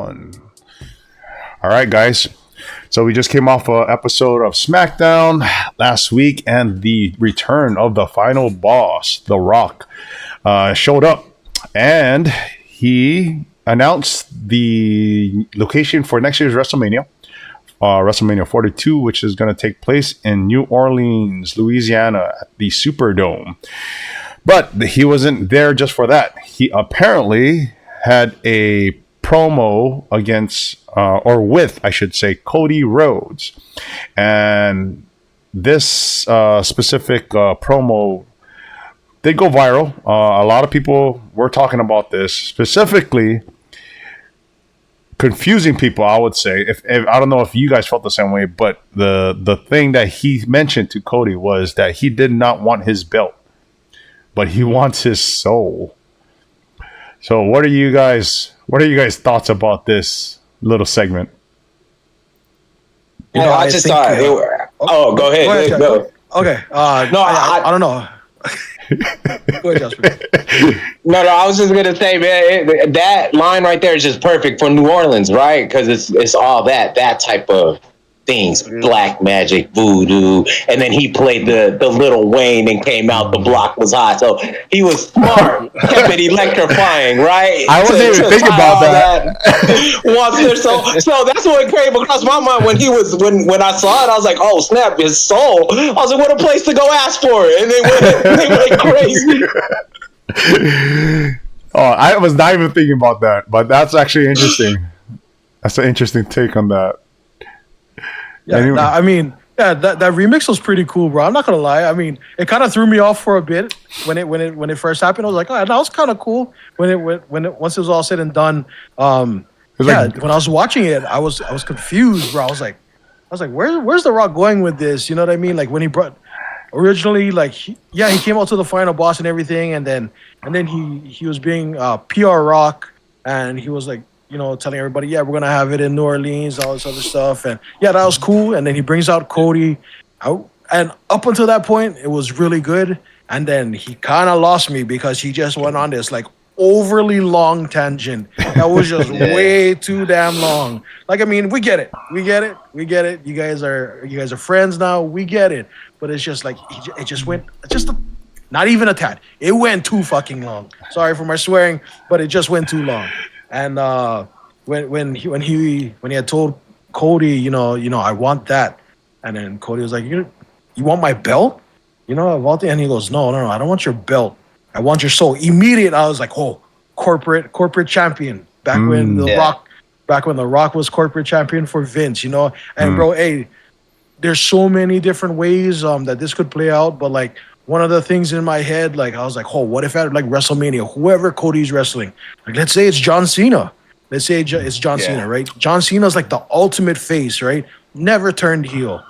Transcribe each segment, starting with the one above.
1. All right, guys. So we just came off an episode of SmackDown last week, and the return of the final boss, The Rock, showed up, and he announced the location for next year's WrestleMania, WrestleMania 42, which is going to take place in New Orleans, Louisiana, at the Superdome. But he wasn't there just for that. He apparently had a promo against, or with, I should say, Cody Rhodes. And this specific promo did go viral. A lot of people were talking about this, specifically confusing people, I would say. If I don't know if you guys felt the same way, but the thing that he mentioned to Cody was that he did not want his belt, but he wants his soul. So what are you guys' thoughts about this little segment? I just thought. Go ahead. Go. Okay. I don't know. Go ahead, Jasper. No, I was just gonna say, man, that line right there is just perfect for New Orleans, right? Because it's all that type of things, black magic, voodoo, and then he played the Little Wayne and came out. The block was hot, so he was smart, kept it electrifying, right? I wasn't even thinking about that. So that's what came across my mind when I saw it. I was like, oh snap, his soul. I was like, what a place to go ask for it, and they went crazy. Oh, I was not even thinking about that, but that's actually interesting. That's an interesting take on that. Yeah, anyway. That remix was pretty cool, bro. I'm not gonna lie. I mean, it kind of threw me off for a bit when it first happened. I was like, oh, that was kind of cool. Once it was all said and done, when I was watching it, I was confused, bro. I was like, where's The Rock going with this? You know what I mean? Like when he brought originally, he came out to the final boss and everything, and then he was being PR Rock, and he was like, telling everybody, we're going to have it in New Orleans, all this other stuff. And that was cool. And then he brings out Cody. And up until that point, it was really good. And then he kind of lost me because he just went on this overly long tangent. That was just way too damn long. We get it. We get it. You guys are friends now. We get it. But it's just it just went not even a tad. It went too fucking long. Sorry for my swearing, but it just went too long. And when he had told Cody, I want that, and then Cody was like, you want my belt? And he goes, no, I don't want your belt. I want your soul. Immediate, I was like, oh, corporate champion. Back when The Rock was corporate champion for Vince, And bro, hey, there's so many different ways that this could play out, but one of the things in my head, I was like, oh, what if at WrestleMania, whoever Cody's wrestling, let's say it's John Cena. Let's say it's John Cena, right? John Cena's the ultimate face, right? Never turned heel.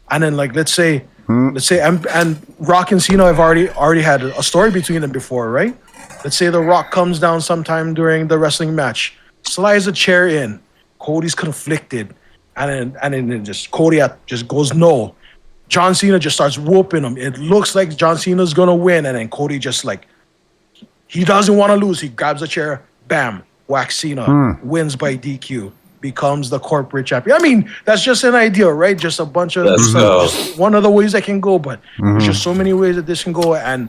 And then let's say, and Rock and Cena have already had a story between them before, right? Let's say The Rock comes down sometime during the wrestling match, slides a chair in, Cody's conflicted, and then just Cody just goes no. John Cena just starts whooping him. It looks like John Cena's going to win. And then Cody just he doesn't want to lose. He grabs a chair, bam, whacks Cena, wins by DQ, becomes the corporate champion. That's just an idea, right? Just a bunch of, just one of the ways that can go. But there's just so many ways that this can go. And,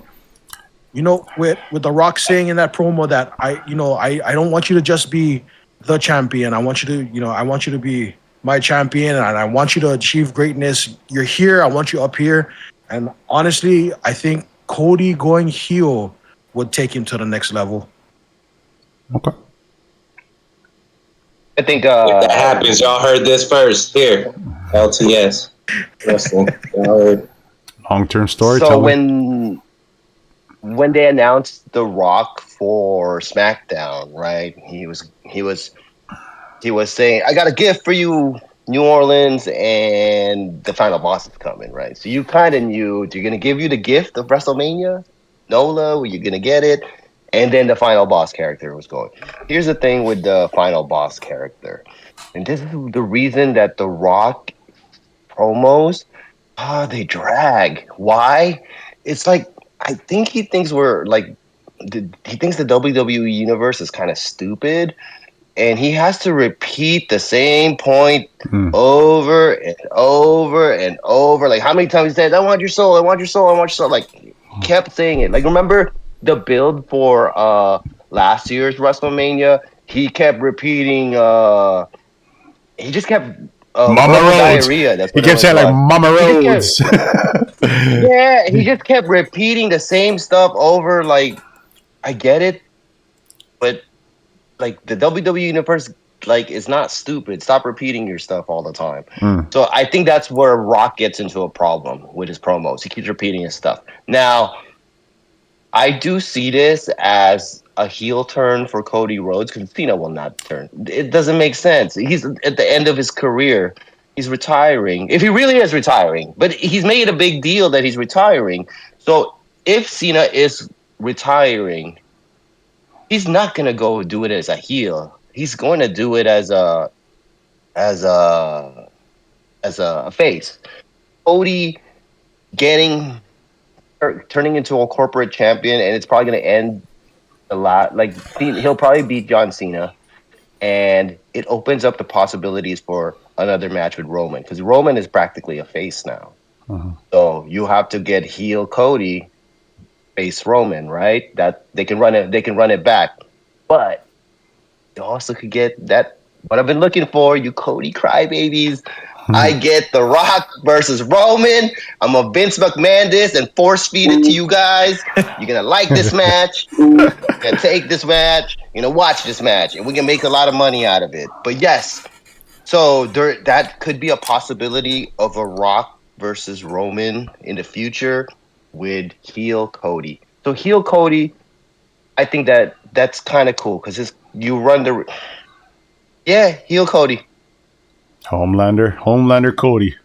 with The Rock saying in that promo that I don't want you to just be the champion. I want you to be my champion, and I want you to achieve greatness. You're here. I want you up here. And honestly, I think Cody going heel would take him to the next level. Okay. I think if that happens, y'all heard this first here. LTS wrestling. Long-term story. So when they announced The Rock for SmackDown, right? He was saying, I got a gift for you, New Orleans, and the final boss is coming, right? So you kind of knew they're going to give you the gift of WrestleMania, NOLA, where you're going to get it, and then the final boss character was going. Here's the thing with the final boss character, and this is the reason that The Rock promos, they drag. Why? It's I think he thinks he thinks the WWE universe is kind of stupid. and he has to repeat the same point over and over and over. Like, how many times he said, "I want your soul, I want your soul, I want your soul." Like, kept saying it. Like, remember the build for last year's WrestleMania? He kept repeating. He just kept Mama verbal Rhodes. diarrhea. That's He what kept saying like Mama He Rhodes. yeah, he just kept repeating the same stuff over. Like, I get it, but like the WWE universe, like, is not stupid. Stop repeating your stuff all the time. So I think that's where Rock gets into a problem with his promos. He keeps repeating his stuff. Now, I do see this as a heel turn for Cody Rhodes because Cena will not turn. It doesn't make sense. He's at the end of his career. He's retiring. If he really is retiring, but he's made a big deal that he's retiring. So if Cena is retiring, he's not gonna go do it as a heel. He's going to do it as a face. Cody turning into a corporate champion, and it's probably going to end a lot. Like, he'll probably beat John Cena, and it opens up the possibilities for another match with Roman, because Roman is practically a face now. So you have to get heel Cody, face Roman, right? That they can run it back, but you also could get that. What I've been looking for, you Cody crybabies. I get The Rock versus Roman. I'm a Vince McMahon this and force feed it to you guys. You're gonna like this match. You're gonna take this match. You're gonna watch this match, and we can make a lot of money out of it. But yes, so that could be a possibility of a Rock versus Roman in the future with heel Cody. So heel Cody, I think that's kind of cool because you run the heel Cody. Homelander Cody.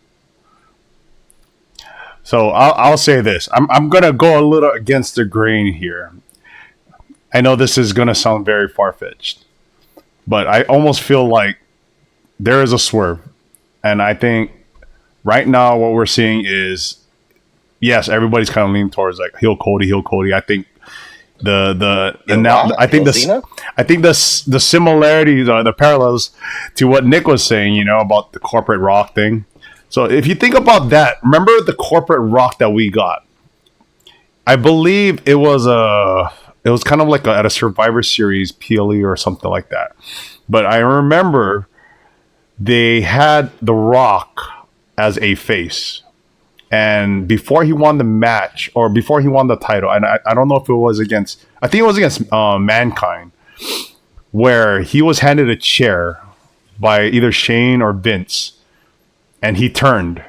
So I'll say this. I'm gonna go a little against the grain here. I know this is gonna sound very far-fetched, but I almost feel like there is a swerve, and I think right now what we're seeing is, yes, everybody's kind of leaning towards like heel Cody. I think the similarities, the parallels to what Nick was saying, about the corporate Rock thing. So if you think about that, remember the corporate Rock that we got? I believe it was kind of like at a Survivor Series PLE or something like that. But I remember they had The Rock as a face. And before he won the match, or before he won the title, and I don't know if it was against Mankind, where he was handed a chair by either Shane or Vince, and he turned,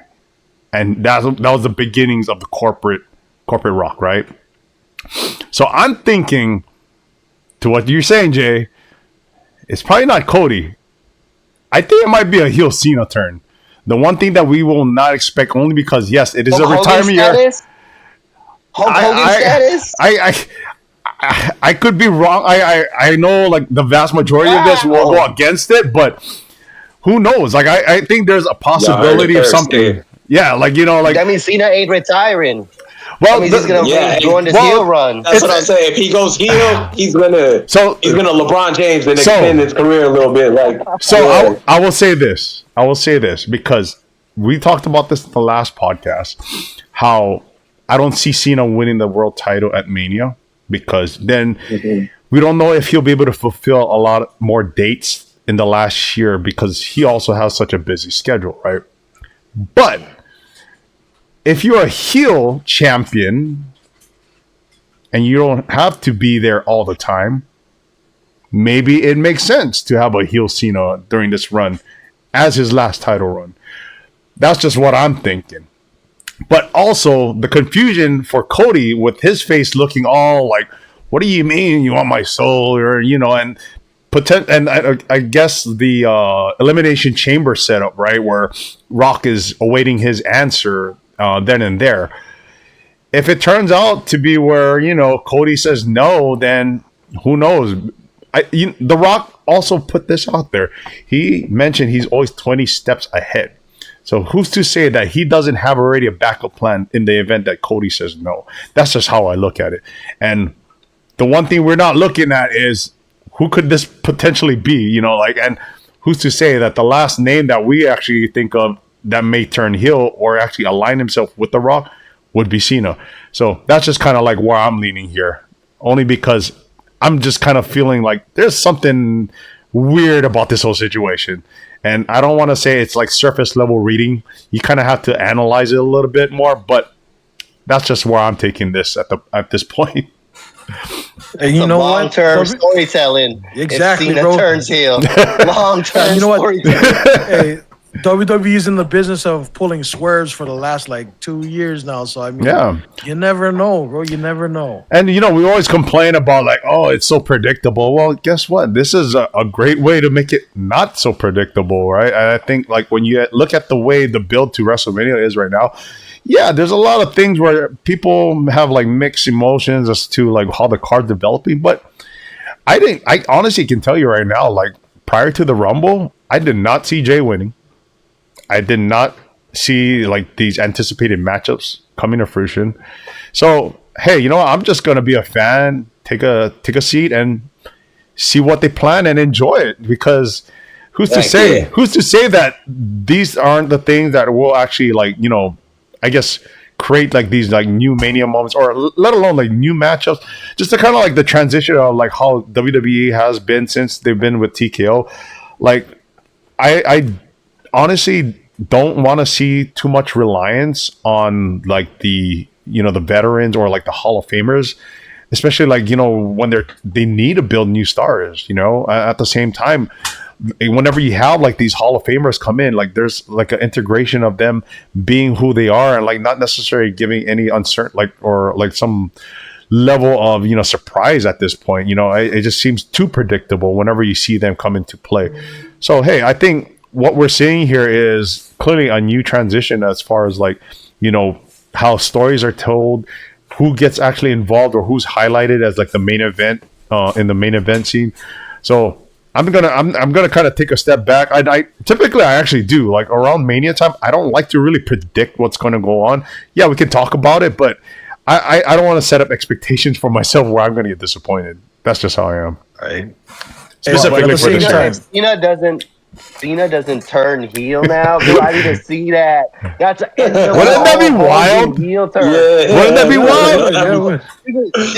and that was the beginnings of the corporate Rock, right? So I'm thinking, to what you're saying, Jay, it's probably not Cody. I think it might be a heel Cena turn. The one thing that we will not expect, only because, yes, it is a retirement year. Hulk Hogan status? I could be wrong. I know, like, the vast majority of this will go against it, but who knows? Like, I think there's a possibility of something. Yeah, like, that means Cena ain't retiring. Well, he's gonna go on this heel run. That's what I'm saying. If he goes heel, he's gonna LeBron James and extend his career a little bit. I will say this. Because we talked about this in the last podcast, how I don't see Cena winning the world title at Mania, because then we don't know if he'll be able to fulfill a lot more dates in the last year, because he also has such a busy schedule, right? But if you're a heel champion and you don't have to be there all the time, maybe it makes sense to have a heel Cena during this run as his last title run. That's just what I'm thinking. But also the confusion for Cody with his face looking all like, what do you mean you want my soul? Or, and I guess the Elimination Chamber setup, right, where Rock is awaiting his answer then and there. If it turns out to be where, Cody says no, then who knows? The Rock also put this out there. He mentioned he's always 20 steps ahead. So who's to say that he doesn't have already a backup plan in the event that Cody says no? That's just how I look at it. And the one thing we're not looking at is who could this potentially be? You know, like, and who's to say that the last name that we actually think of that may turn heel or actually align himself with The Rock would be Cena. So that's just kind of like where I'm leaning here, only because I'm just kind of feeling like there's something weird about this whole situation. And I don't want to say it's like surface level reading. You kind of have to analyze it a little bit more, but that's just where I'm taking this at this point. And you know what? Long-term storytelling. Exactly, Cena bro. turns heel. Long-term You know what? storytelling. Hey, WWE's in the business of pulling swerves for the last like 2 years now. So I mean, Yeah. you never know, bro. You never know. And, you know, we always complain about like, oh, it's so predictable. Well, guess what? This is a great way to make it not so predictable, right? And I think like when you look at the way the build to WrestleMania is right now, yeah, there's a lot of things where people have like mixed emotions as to like how the card's developing. But I honestly can tell you right now, like prior to the Rumble, I did not see Jay winning. I did not see like these anticipated matchups coming to fruition. So, hey, you know what? I'm just going to be a fan, take a seat and see what they plan and enjoy it, because who's to say that these aren't the things that will actually like, you know, I guess create like these like new Mania moments, or let alone like new matchups, just to kind of like the transition of like how WWE has been since they've been with TKO. Like I honestly don't want to see too much reliance on like the, you know, the veterans or like the Hall of Famers, especially like, you know, when they need to build new stars, you know. At the same time, whenever you have like these Hall of Famers come in, like there's like an integration of them being who they are and like not necessarily giving any uncertain like or like some level of, you know, surprise at this point. You know, it just seems too predictable whenever you see them come into play. So hey, I think what we're seeing here is clearly a new transition as far as like, you know, how stories are told, who gets actually involved or who's highlighted as like the main event in the main event scene. So I'm gonna kind of take a step back. I typically I actually do like around Mania time. I don't like to really predict what's going to go on. Yeah, we can talk about it, but I don't want to set up expectations for myself where I'm going to get disappointed. That's just how I am. Right. Specifically for this time. Cena doesn't turn heel now. Dude, I need to see that. Wouldn't that be wild? Heel turn. Yeah. Wouldn't that be wild? They're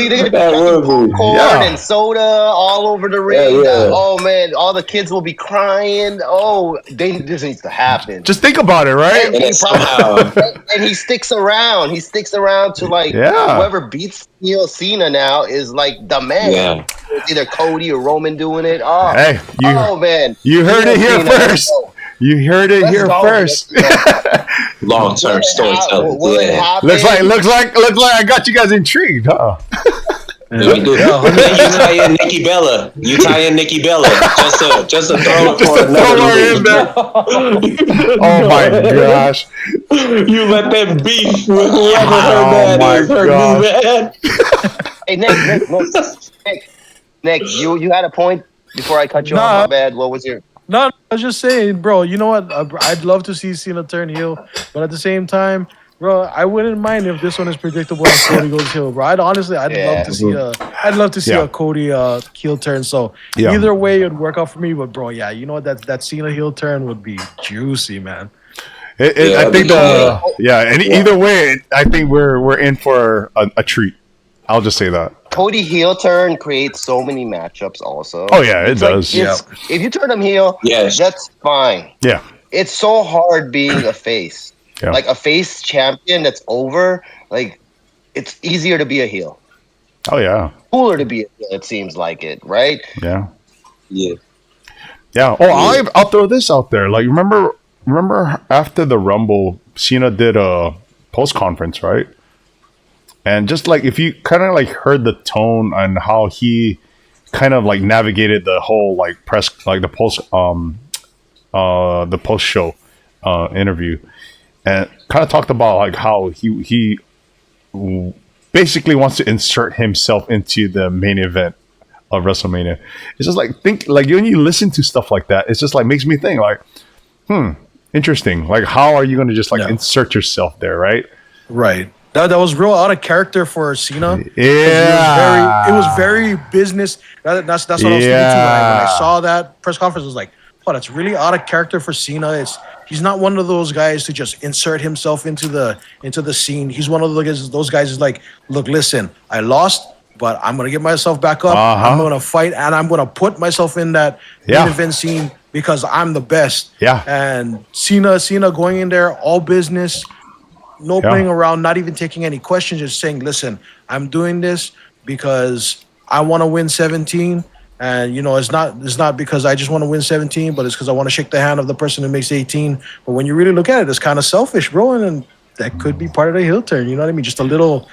gonna be popcorn and soda all over the ring. Yeah. Oh man, all the kids will be crying. Oh, this needs to happen. Just think about it, right? And he sticks around. He sticks around to like whoever beats heel Cena now is like the man. Yeah. It's either Cody or Roman doing it. Oh, hey, man. You heard it here first. You heard it here first. Long-term storytelling. Looks like I got you guys intrigued, huh? Yeah, we do. You tie in Nikki Bella. Just to throw her in there. Oh my gosh! You let them beef with whoever her man is. Her new man. Hey, Nick, you had a point before I cut you off. My bad. What was your? No, I was just saying, bro. You know what? I'd love to see Cena turn heel, but at the same time, bro, I wouldn't mind if this one is predictable and Cody goes heel, bro. I'd love to see a Cody heel turn. So either way, it'd work out for me. But bro, yeah, you know what? That Cena heel turn would be juicy, man. I think either way, I think we're in for a treat. I'll just say that. Cody heel turn creates so many matchups also. Oh, yeah, it does. If you turn him heel, that's fine. Yeah. It's so hard being a face. Yeah. Like a face champion that's over, like it's easier to be a heel. Oh, yeah. Cooler to be a heel, it seems like it, right? Yeah. Yeah. Yeah. Oh, I'll throw this out there. Like, remember after the Rumble, Cena did a post conference, right? And just like if you kind of like heard the tone and how he kind of like navigated the whole like press, like the post show interview, and kind of talked about like how he basically wants to insert himself into the main event of WrestleMania. It's just like when you listen to stuff like that, it's just like makes me think like, interesting. Like how are you going to just like insert yourself there, right? Right. That was real out of character for Cena. Yeah. It was very business. That's what I was thinking too. When I saw that press conference, I was like, oh, that's really out of character for Cena. He's not one of those guys to just insert himself into the scene. He's one of those guys is like, look, listen, I lost, but I'm gonna get myself back up. I'm gonna fight, and I'm gonna put myself in that main event scene because I'm the best. Yeah. And Cena going in there all business. No playing around, not even taking any questions, just saying, listen, I'm doing this because I want to win 17. And, it's not because I just want to win 17, but it's because I want to shake the hand of the person who makes 18. But when you really look at it, it's kind of selfish, bro. And that could be part of the heel turn. You know what I mean? Just the little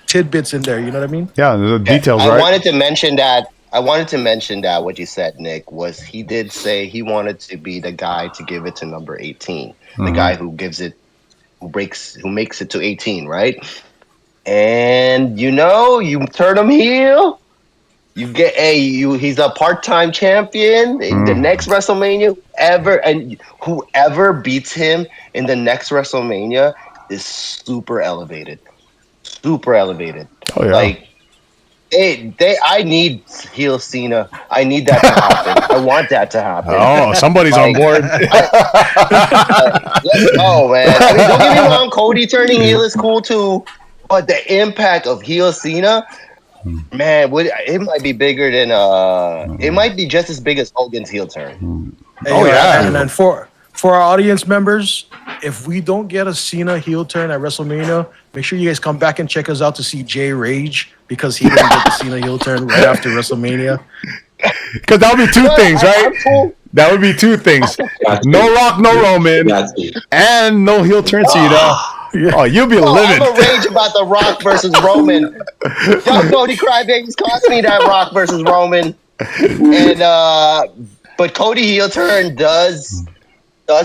tidbits in there. You know what I mean? Yeah, the details, right? I wanted to mention that what you said, Nick, was he did say he wanted to be the guy to give it to number 18, the guy who makes it to 18, right? And you turn him heel, you get he's a part-time champion in the next WrestleMania and whoever beats him in the next WrestleMania is super elevated. Super elevated. Oh yeah. Like I need heel Cena. I need that to happen. I want that to happen. Oh, somebody's on board. Let's go, man. I mean, don't get me wrong. Cody turning heel is cool too, but the impact of heel Cena, man, it might be bigger than it might be just as big as Hogan's heel turn. And then for our audience members, if we don't get a Cena heel turn at WrestleMania, make sure you guys come back and check us out to see Jay Rage because he didn't get the Cena heel turn right after WrestleMania. Because that would be two things, right? That would be two things. No Rock, no Roman, and no heel turn Cena. Oh, you'll be livid. I'm a rage about the Rock versus Roman. Young Cody Crybabies cost me that Rock versus Roman. And but Cody heel turn does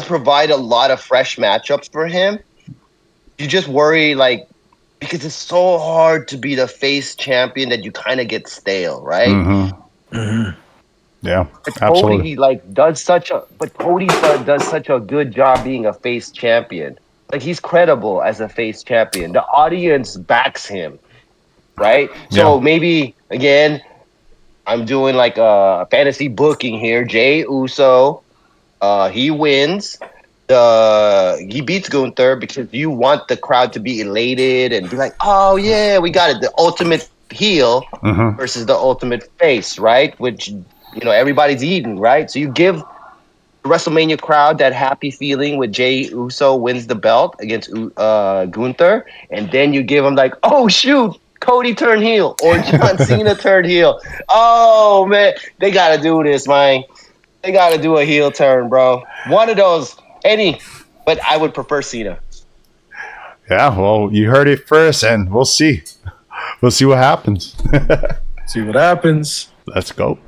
provide a lot of fresh matchups for him. You just worry, because it's so hard to be the face champion that you kind of get stale, right? Yeah, but absolutely. Cody does such a good job being a face champion. Like, he's credible as a face champion. The audience backs him, right? So maybe again, I'm doing a fantasy booking here. Jey Uso, he wins. He beats Gunther because you want the crowd to be elated and be like, oh yeah, we got it. The ultimate heel versus the ultimate face, right? Which, everybody's eating, right? So you give the WrestleMania crowd that happy feeling with Jey Uso wins the belt against Gunther, and then you give them oh shoot, Cody turned heel or John Cena turned heel. Oh man, they gotta do this, man. They gotta do a heel turn, bro. One of those. But I would prefer Cena. Yeah, well, you heard it first, and we'll see. We'll see what happens. See what happens. Let's go.